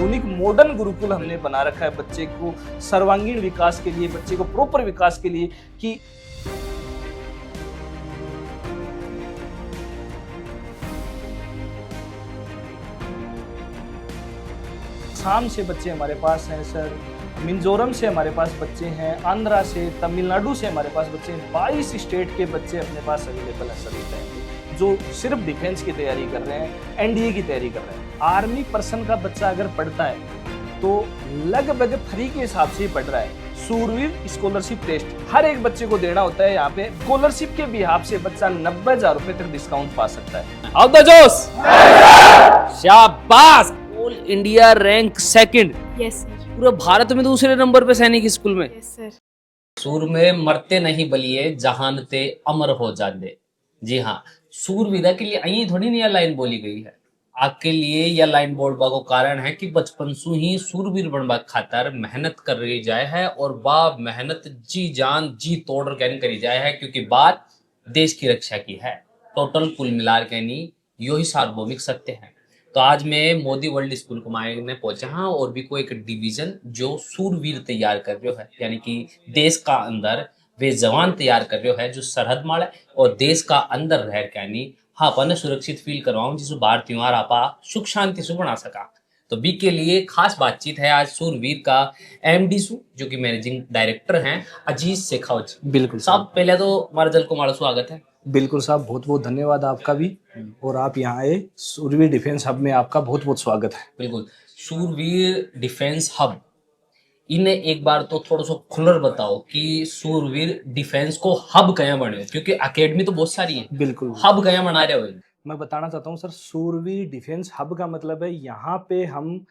आधुनिक मॉडर्न गुरुकुल हमने बना रखा है बच्चे को सर्वांगीण विकास के लिए, बच्चे को प्रॉपर विकास के लिए कि आसाम से बच्चे हमारे पास हैं सर, मिजोरम से हमारे पास बच्चे हैं, आंध्रा से, तमिलनाडु से हमारे पास बच्चे हैं। 22 स्टेट के बच्चे अपने पास अवेलेबल हैं सभी टाइम, जो सिर्फ डिफेंस की तैयारी कर रहे हैं, एनडीए की तैयारी कर रहे हैं। आर्मी पर्सन का बच्चा अगर पढ़ता है तो लगभग फ्री के हिसाब से ही पढ़ रहा है। सूरवीर स्कॉलरशिप टेस्ट हर एक बच्चे को देना होता है। यहाँ पे स्कॉलरशिप के बिहाफ से बच्चा 90,000 रुपए तक डिस्काउंट पा सकता है। आउट द जोश, शाबाश। All India rank second. Yes sir. पूरे भारत में दूसरे नंबर पे सैनिक स्कूल में। Yes sir. सूर में मरते नहीं बलिए, जहानते अमर हो जाते। जी हाँ, सूरवीरा के लिए अही थोड़ी नहीं लाइन बोली गई है। आपके लिए यह लाइन बोलबा को कारण है कि बचपन से ही सूरवीर बनबा खातर मेहनत कर रही जाए है, और वह मेहनत जी जान जी तोड़ कर करी जाए है, क्योंकि बात देश की रक्षा की है। टोटल कुल मिलार के नहीं यो ही सार्वभौमिक सत्य है। तो आज मैं मोदी वर्ल्ड स्कूल कुमाऊं में पहुंचा हाँ, और भी कोई एक डिवीजन जो सूरवीर तैयार कर रहे है, यानी कि देश का अंदर वे जवान तैयार कर रहे है जो सरहद माल है और देश का अंदर रह के यानी हाँ अपन सुरक्षित फील करवाऊं, जिससे बाहर त्योहार आपा सुख शांति से बना सका। तो बी के लिए खास बातचीत है आज सूरवीर का एमडी सु, जो कि मैनेजिंग डायरेक्टर हैं, अजीत शेखावत। बिल्कुल साहब, पहले तो हमारा जल कुमार स्वागत है। बिल्कुल साहब, बहुत बहुत धन्यवाद आपका भी, और आप यहाँ आए सूरवीर डिफेंस हब में, आपका बहुत बहुत स्वागत है। बिल्कुल, सूरवीर डिफेंस हब, इन्हें एक बार तो थोड़ा सा खुलर बताओ कि सूरवीर डिफेंस को हब कया बने, क्योंकि एकेडमी तो बहुत सारी है। बिल्कुल, हब कया बना रहे हो? मैं बताना चाहता हूँ सर, सूरवीर डिफेंस हब का मतलब है यहाँ पे हम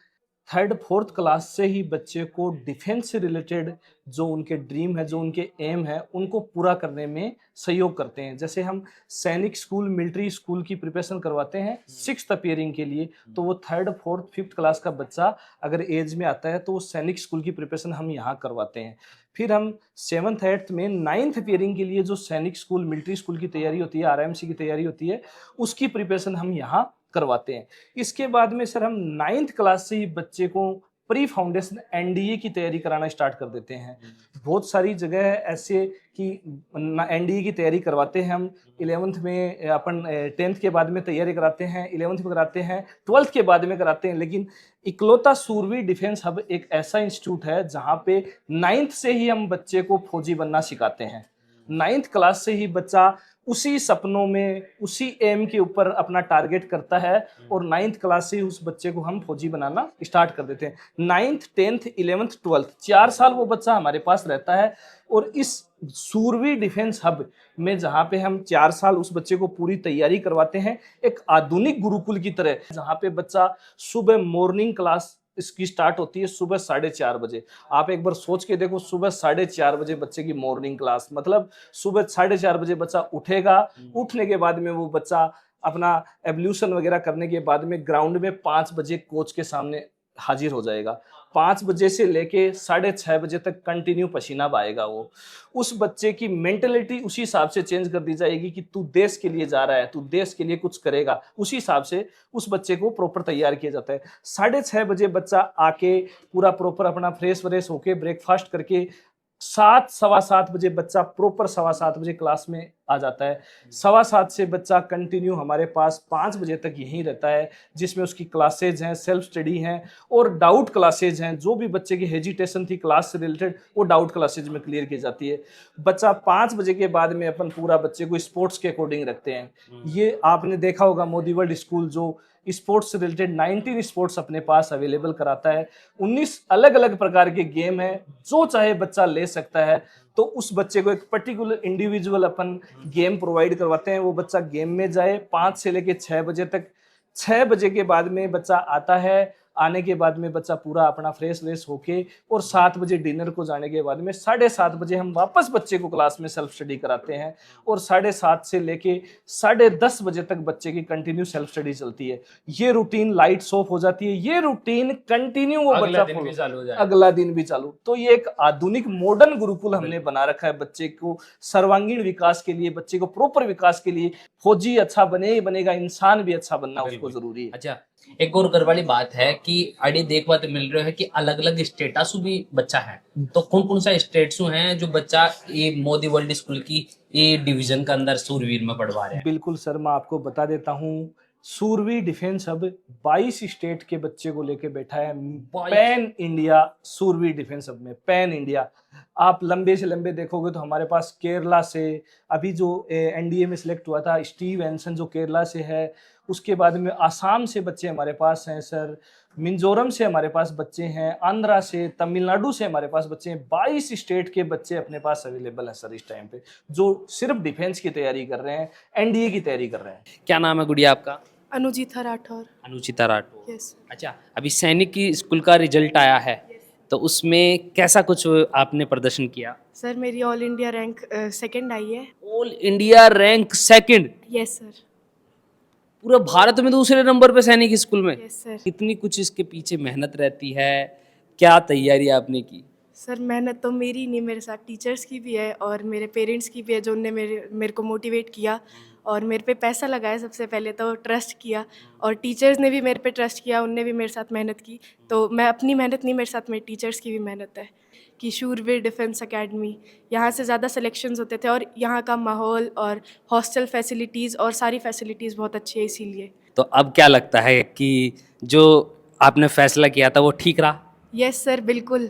3rd 4th क्लास से ही बच्चे को डिफेंस से रिलेटेड जो उनके ड्रीम है, जो उनके एम है, उनको पूरा करने में सहयोग करते हैं। जैसे हम सैनिक स्कूल, मिलिट्री स्कूल की प्रिपरेशन करवाते हैं 6th अपीयरिंग के लिए, तो वो 3rd 4th 5th क्लास का बच्चा अगर एज में आता है तो वो सैनिक स्कूल की प्रिपरेशन हम यहाँ करवाते हैं। फिर हम 7th 8th में 9th अपीयरिंग के लिए जो सैनिक स्कूल, मिलिट्री स्कूल की तैयारी होती है, आरएमसी की तैयारी होती है, उसकी प्रिपरेशन हम यहाँ करवाते हैं। इसके बाद में सर हम 9th क्लास से ही बच्चे को प्री फाउंडेशन एनडीए की तैयारी कराना स्टार्ट कर देते हैं। बहुत सारी जगह है ऐसे कि एनडीए की तैयारी करवाते हैं हम। 11th में अपन 10th के बाद में तैयारी कराते हैं, 11th में कराते हैं, 12th के बाद में कराते हैं। लेकिन इकलौता सूरवीर डिफेंस हब एक ऐसा इंस्टीट्यूट है जहाँ पे 9th से ही हम बच्चे को फौजी बनना सिखाते हैं। 9th क्लास से ही बच्चा उसी सपनों में, उसी एम के ऊपर अपना टारगेट करता है, और 9th क्लास से ही उस बच्चे को हम फौजी बनाना स्टार्ट कर देते हैं। 9th 10th 11th 12th 4 साल वो बच्चा हमारे पास रहता है। और इस सूरवीर डिफेंस हब में जहाँ पे हम 4 साल उस बच्चे को पूरी तैयारी करवाते हैं, एक आधुनिक गुरुकुल की तरह, जहाँ पे बच्चा सुबह मॉर्निंग क्लास इसकी स्टार्ट होती है सुबह 4:30 बजे। आप एक बार सोच के देखो, सुबह 4:30 बजे बच्चे की मॉर्निंग क्लास, मतलब सुबह 4:30 बजे बच्चा उठेगा। उठने के बाद में वो बच्चा अपना एब्ल्यूशन वगैरह करने के बाद में ग्राउंड में 5 बजे कोच के सामने हाजिर हो जाएगा। 5 बजे से लेके 6:30 बजे तक कंटिन्यू पसीना बहाएगा वो। उस बच्चे की मेंटेलिटी उसी हिसाब से चेंज कर दी जाएगी कि तू देश के लिए जा रहा है, तू देश के लिए कुछ करेगा। उसी हिसाब से उस बच्चे को प्रॉपर तैयार किया जाता है। 6:30 बजे बच्चा आके पूरा प्रॉपर अपना फ्रेश व्रेश होके ब्रेकफास्ट करके 7 सवा 7 बजे बच्चा प्रॉपर 7:15 बजे क्लास में आ जाता है। 7:15 से बच्चा कंटिन्यू हमारे पास 5 बजे तक यहीं रहता है, जिसमें उसकी क्लासेज हैं, सेल्फ स्टडी हैं और डाउट क्लासेज हैं। जो भी बच्चे की हेजिटेशन थी क्लास से रिलेटेड, वो डाउट क्लासेज में क्लियर की जाती है। बच्चा 5 बजे के बाद में अपन पूरा बच्चे को स्पोर्ट्स के अकॉर्डिंग रखते हैं। ये आपने देखा होगा मोदी वर्ल्ड स्कूल जो स्पोर्ट्स से रिलेटेड 19 स्पोर्ट्स अपने पास अवेलेबल कराता है। 19 अलग अलग प्रकार के गेम है, जो चाहे बच्चा ले सकता है। तो उस बच्चे को एक पर्टिकुलर इंडिविजुअल अपन गेम प्रोवाइड करवाते हैं। वो बच्चा गेम में जाए 5 से लेके 6 बजे तक। 6 बजे के बाद में बच्चा आता है, आने के बाद में बच्चा पूरा अपना फ्रेश व्रेश होके और 7 बजे डिनर को जाने के बाद में 7:30 बजे हम वापस बच्चे को क्लास में सेल्फ स्टडी कराते हैं, और 7:30 से लेके 10:30 बजे तक बच्चे की कंटिन्यू सेल्फ स्टडी चलती है। ये रूटीन लाइट्स ऑफ हो जाती है, ये रूटीन कंटिन्यू वो बच्चा अगला दिन भी चालू। तो ये एक आधुनिक मॉडर्न गुरुकुल हमने बना रखा है बच्चे को सर्वांगीण विकास के लिए, बच्चे को प्रॉपर विकास के लिए। फौजी अच्छा बने ही बनेगा, इंसान भी अच्छा बनना उसको जरूरी है। अच्छा, एक और घर वाली बात है कि अड़ी देखवा तो मिल रहा है कि अलग अलग स्टेटस भी बच्चा है, तो कौन कौन सा स्टेट्स हैं जो बच्चा ये मोदी वर्ल्ड स्कूल की ये डिवीजन के अंदर सूरवीर में पढ़वा रहे हैं? बिल्कुल सर, मैं आपको बता देता हूँ। सूरवी डिफेंस हब 22 स्टेट के बच्चे को लेके बैठा है। पैन इंडिया सूरवी डिफेंस हब में, पैन इंडिया। आप लंबे से लंबे देखोगे तो हमारे पास केरला से अभी जो एनडीए में सिलेक्ट हुआ था स्टीव एंसन जो केरला से है, उसके बाद में आसाम से बच्चे हमारे पास हैं सर, मिजोरम से हमारे पास बच्चे हैं, आंध्रा से, तमिलनाडु से हमारे पास बच्चे हैं। 22 स्टेट के बच्चे अपने पास अवेलेबल हैं सर इस टाइम पे, जो सिर्फ डिफेंस की तैयारी कर रहे हैं, एनडीए की तैयारी कर रहे हैं। क्या नाम है गुड़िया आपका? अनुजीथा राठौर। अनुचिता राठौर। यस। अच्छा, अभी सैनिक की स्कूल का रिजल्ट आया है, तो उसमें कैसा कुछ आपने प्रदर्शन किया? सर मेरी ऑल इंडिया रैंक सेकंड आई है। All India rank second, yes sir. पूरे भारत में दूसरे नंबर पे सैनिक स्कूल में। Yes sir. कितनी कुछ इसके पीछे मेहनत रहती है, क्या तैयारी आपने की? सर मेहनत तो मेरी नहीं, मेरे साथ टीचर्स की भी है और मेरे पेरेंट्स की भी है, जो उनने मेरे को मोटिवेट किया और मेरे पे पैसा लगाया। सबसे पहले तो ट्रस्ट किया और टीचर्स ने भी मेरे पे ट्रस्ट किया, उनने भी मेरे साथ मेहनत की। तो मैं अपनी मेहनत नहीं, मेरे साथ मेरे टीचर्स की भी मेहनत है कि शूरवीर डिफेंस एकेडमी, यहाँ से ज़्यादा सिलेक्शंस होते थे और यहाँ का माहौल और हॉस्टल फैसिलिटीज़ और सारी फैसिलिटीज़ बहुत अच्छी है इसीलिए। तो अब क्या लगता है कि जो आपने फैसला किया था वो ठीक रहा? यस सर, बिल्कुल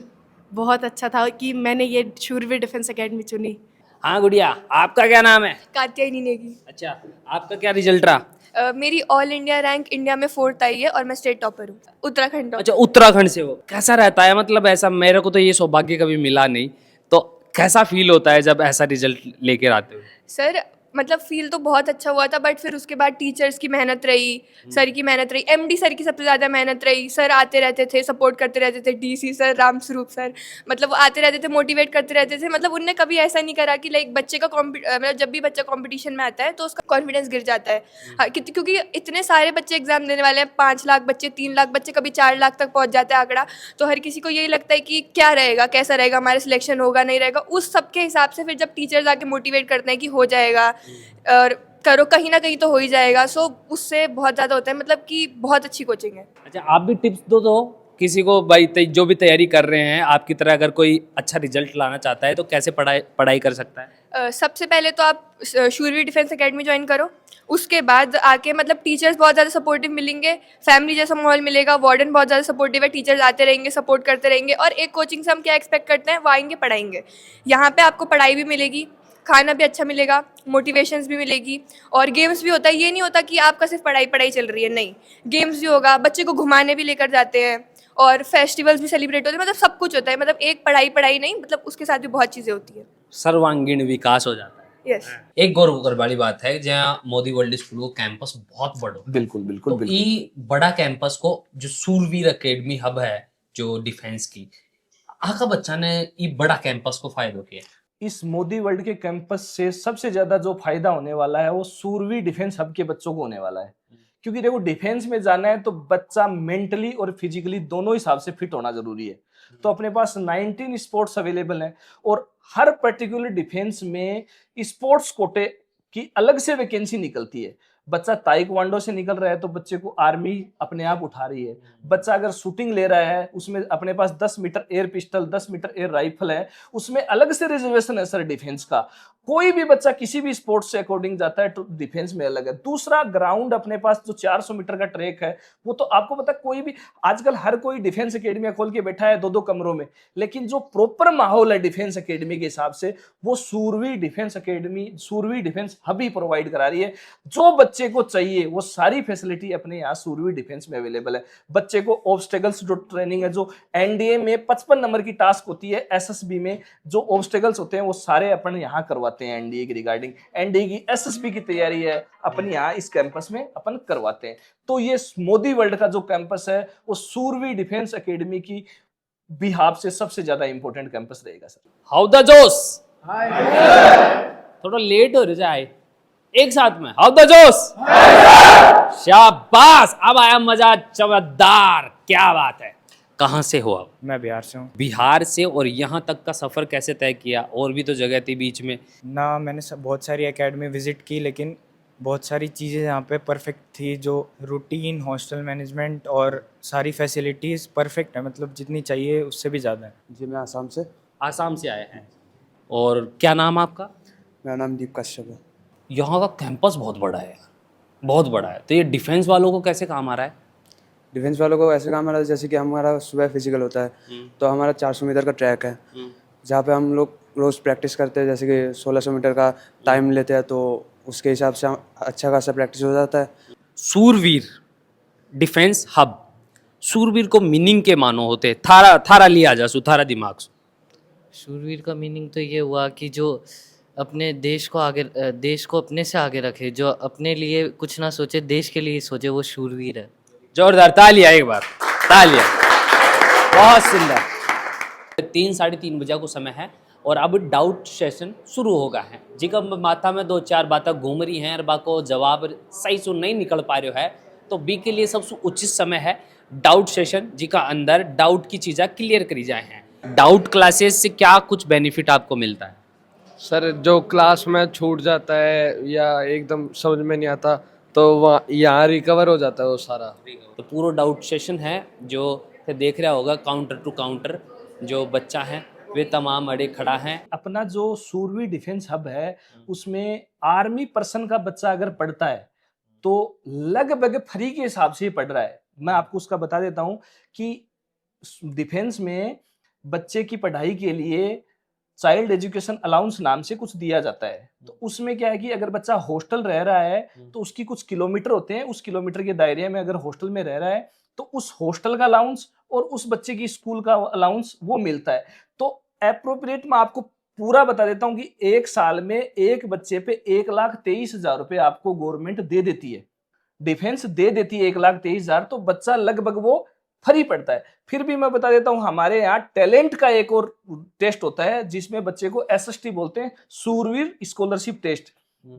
बहुत अच्छा था कि मैंने ये शूरवीर डिफेंस एकेडमी चुनी। हाँ गुड़िया, आपका क्या नाम है? कात्यायनी नेगी। अच्छा, आपका क्या रिजल्ट रहा? मेरी ऑल इंडिया रैंक इंडिया में 4th आई है और मैं स्टेट टॉपर हूँ, उत्तराखंड अच्छा, टॉपर। उत्तराखंड से हो। कैसा रहता है, मतलब ऐसा मेरे को तो ये सौभाग्य कभी मिला नहीं, तो कैसा फील होता है जब ऐसा रिजल्ट लेकर आते हो? सर मतलब फील तो बहुत अच्छा हुआ था, बट फिर उसके बाद टीचर्स की मेहनत रही, सर की मेहनत रही, एमडी सर की सबसे ज़्यादा मेहनत रही। सर आते रहते थे, सपोर्ट करते रहते थे, डीसी सर, रामस्वरूप सर, मतलब वो आते रहते थे, मोटिवेट करते रहते थे। मतलब उनने कभी ऐसा नहीं करा कि लाइक बच्चे का मतलब जब भी बच्चा कॉम्पिटिशन में आता है तो उसका कॉन्फिडेंस गिर जाता है। हाँ, क्योंकि इतने सारे बच्चे एग्जाम देने वाले हैं, 5 लाख बच्चे, 3 लाख बच्चे, कभी 4 लाख तक पहुँच जाता है आंकड़ा। तो हर किसी को यही लगता है कि क्या रहेगा, कैसा रहेगा, हमारा सिलेक्शन होगा नहीं रहेगा। उस सब के हिसाब से फिर जब टीचर्स आके मोटिवेट करते हैं कि हो जाएगा और करो, कहीं ना कहीं तो हो ही जाएगा, सो उससे बहुत ज़्यादा होता है, मतलब कि बहुत अच्छी कोचिंग है। अच्छा, आप भी टिप्स दो तो किसी को भाई, जो भी तैयारी कर रहे हैं आपकी तरह, अगर कोई अच्छा रिजल्ट लाना चाहता है तो कैसे पढ़ाई कर सकता है? सबसे पहले तो आप शूरवीर डिफेंस एकेडमी ज्वाइन करो, उसके बाद आके मतलब टीचर्स बहुत ज़्यादा सपोर्टिव मिलेंगे, फैमिली जैसा माहौल मिलेगा, वार्डन बहुत ज़्यादा सपोर्टिव है, टीचर्स आते रहेंगे, सपोर्ट करते रहेंगे। और एक कोचिंग से हम क्या एक्सपेक्ट करते हैं, वो आएंगे पढ़ाएंगे। यहाँ पे आपको पढ़ाई भी मिलेगी, खाना भी अच्छा मिलेगा, मोटिवेशंस भी मिलेगी और गेम्स भी होता है। ये नहीं होता कि आपका सिर्फ पढ़ाई पढ़ाई चल रही है, नहीं, गेम्स भी होगा, बच्चे को घुमाने भी लेकर जाते हैं और फेस्टिवल्स भी सेलिब्रेट होते हैं, मतलब सब कुछ होता है। मतलब एक पढ़ाई पढ़ाई नहीं, मतलब उसके साथ भी बहुत चीज़ें होती है। सर्वांगीण विकास हो जाता है। यस। एक गौरव कर वाली बात है जहाँ मोदी वर्ल्ड स्कूल को कैंपस बहुत बड़ो, बिल्कुल बिल्कुल तो बिल्कुल। ई बड़ा कैंपस को जो सूरवीर एकेडमी हब है जो डिफेंस की, आका बच्चा ने ई बड़ा कैंपस को फायदो किया। इस मोदी वर्ल्ड के कैंपस से सबसे ज्यादा जो फायदा होने वाला है वो सूरवी डिफेंस हब के बच्चों को होने वाला है। क्योंकि देखो, डिफेंस में जाना है तो बच्चा मेंटली और फिजिकली दोनों हिसाब से फिट होना जरूरी है। तो अपने पास 19 स्पोर्ट्स अवेलेबल हैं और हर पर्टिकुलर डिफेंस में स्पोर्ट्स कोटे की अलग से वैकेंसी निकलती है। बच्चा ताइक्वांडो से निकल रहा है तो बच्चे को आर्मी अपने आप उठा रही है। बच्चा अगर शूटिंग ले रहा है, उसमें अपने पास 10 metre air pistol, 10 metre air rifle है, उसमें अलग से रिजर्वेशन है सर डिफेंस का। कोई भी बच्चा किसी भी स्पोर्ट्स से अकॉर्डिंग जाता है तो डिफेंस में अलग है। दूसरा, ग्राउंड अपने पास जो 400 मीटर का ट्रैक है, वो तो आपको पता, कोई भी आजकल हर कोई डिफेंस एकेडमी खोल के बैठा है 2-2 कमरों में, लेकिन जो प्रॉपर माहौल है डिफेंस एकेडमी के हिसाब से वो सूरवी डिफेंस एकेडमी, सूरवी डिफेंस हब ही प्रोवाइड करा रही है। जो बच्चे को चाहिए वो सारी फैसिलिटी अपने यहाँ सूरवी डिफेंस में अवेलेबल है। बच्चे को ऑब्स्टेकल्स जो ट्रेनिंग है, जो एनडीए में 55 नंबर की टास्क होती है, एसएसबी में जो ऑब्स्टेकल्स होते हैं वो सारे अपन यहाँ करवाते हैं। एनडीए की रिगार्डिंग एनडीए की एसएसबी की तैयारी है अपन यहाँ इस कैंपस में अपन करवाते हैं। तो ये मोदी वर्ल्ड का जो कैंपस है वो सूरवी डिफेंस एकेडमी की बिहाफ से सबसे ज्यादा इंपॉर्टेंट कैंपस रहेगा सर। हाउ द जोश, थोड़ा लेट हो जाए, एक साथ में हाउ द जोश, शाबाश, अब आया मजा, चमकदार, क्या बात है। कहाँ से हो आप? मैं बिहार से हूँ बिहार से। और यहाँ तक का सफर कैसे तय किया? और भी तो जगह थी बीच में। ना, मैंने बहुत सारी एकेडमी विजिट की, लेकिन बहुत सारी चीज़ें यहाँ पे परफेक्ट थी, जो रूटीन, हॉस्टल मैनेजमेंट और सारी फैसिलिटीज़ परफेक्ट है, मतलब जितनी चाहिए उससे भी ज़्यादा है। जी मैं आसाम से। आसाम से आए हैं। और क्या नाम आपका? मेरा नाम दीप कश्यप है। यहाँ का कैंपस बहुत बड़ा है यार, बहुत बड़ा है। तो ये डिफेंस वालों को कैसे काम आ रहा है? डिफेंस वालों को ऐसे काम आ रहा है जैसे कि हमारा सुबह फिजिकल होता है, तो हमारा 400 मीटर का ट्रैक है, जहाँ पे हम लोग रोज़ प्रैक्टिस करते हैं। जैसे कि 1600 मीटर का टाइम लेते हैं, तो उसके हिसाब से अच्छा खासा प्रैक्टिस हो जाता है। सूरवीर डिफेंस हब, सूरवीर को मीनिंग के मानो होते। थारा थारा लिया जा सु, थारा दिमाग सु। शूरवीर का मीनिंग तो ये हुआ कि जो अपने देश को देश को अपने से आगे रखे, जो अपने लिए कुछ ना सोचे, देश के लिए सोचे, वो शूरवीर है। जोरदार तालियां एक बार, तालियां। बहुत सुंदर। 3-3:30 बजे को समय है और अब डाउट सेशन शुरू होगा है। जिका माथा में 2-4 बातें घूम रही हैं और बाको जवाब सही से नहीं निकल पा रहे है, तो बी के लिए सबसे उचित समय है डाउट सेशन, जिका अंदर डाउट की चीज़ें क्लियर करी जाए हैं। डाउट क्लासेस से क्या कुछ बेनिफिट आपको मिलता है? सर जो क्लास में छूट जाता है या एकदम समझ में नहीं आता, तो वहाँ यहाँ रिकवर हो जाता है वो सारा। तो पूरा डाउट सेशन है जो देख रहा होगा, काउंटर टू काउंटर जो बच्चा है वे तमाम अड़े खड़ा है। अपना जो सूरवी डिफेंस हब है उसमें आर्मी पर्सन का बच्चा अगर पढ़ता है तो लगभग फ्री के हिसाब से ही पढ़ रहा है। मैं आपको उसका बता देता हूं कि डिफेंस में बच्चे की पढ़ाई के लिए चाइल्ड एजुकेशन अलाउंस नाम से कुछ दिया जाता है। तो उसमें क्या है कि अगर बच्चा हॉस्टल रह रहा है तो उसकी कुछ किलोमीटर होते हैं, उस किलोमीटर के दायरे में अगर हॉस्टल में रह रहा है तो उस हॉस्टल का अलाउंस और उस बच्चे की स्कूल का अलाउंस वो मिलता है। तो एप्रोप्रिएट मैं आपको पूरा बता देता हूं कि एक साल में एक बच्चे पे 1,23,000 रुपए आपको गवर्नमेंट दे देती है, डिफेंस दे देती है 1,23,000। तो बच्चा लगभग वो फ्री पड़ता है। फिर भी मैं बता देता हूं हमारे यहाँ टैलेंट का एक और टेस्ट होता है जिसमें बच्चे को SST बोलते हैं, सूरवीर स्कॉलरशिप टेस्ट,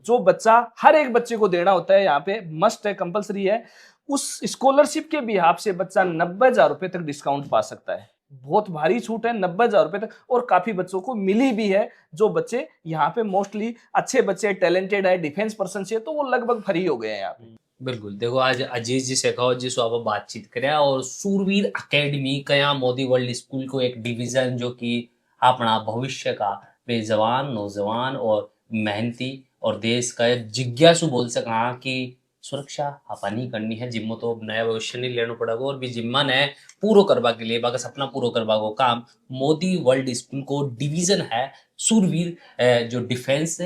जो बच्चा हर एक बच्चे को देना होता है। यहाँ पे मस्ट है, कंपलसरी है। उस स्कॉलरशिप के बिहाफ से बच्चा 90,000 रुपए तक डिस्काउंट पा सकता है। बहुत भारी छूट है, 90,000 रुपए तक, और काफी बच्चों को मिली भी है। जो बच्चे यहाँ पे मोस्टली अच्छे बच्चे टैलेंटेड है, डिफेंस पर्सन से, तो वो लगभग फ्री हो गए हैं यहाँ पे। बिल्कुल। देखो आज अजीज जी शेखावत जी से आप बातचीत करें और सूरवीर अकेडमी कया मोदी वर्ल्ड स्कूल को एक डिवीजन जो कि अपना भविष्य का बेजवान नौजवान और मेहनती और देश का एक जिज्ञासु बोल सका कि सुरक्षा अपनी करनी है, जिम्मो तो नया भविष्य नहीं लेना पड़ेगा और भी जिम्मा ने पूरा करवा के लिए बाका सपना पूरा करवा को काम मोदी वर्ल्ड स्कूल को डिवीजन है सूरवीर जो डिफेंस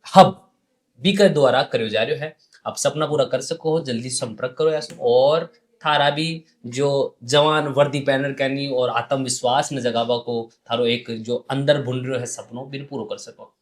हब बी के द्वारा करो जा रहे है। अब सपना पूरा कर सको जल्दी संपर्क करो यार, और थारा भी जो जवान वर्दी पहनर कहनी और आत्मविश्वास में जगावा को थारो एक जो अंदर भून रहे है सपनों बिन पूरा कर सको।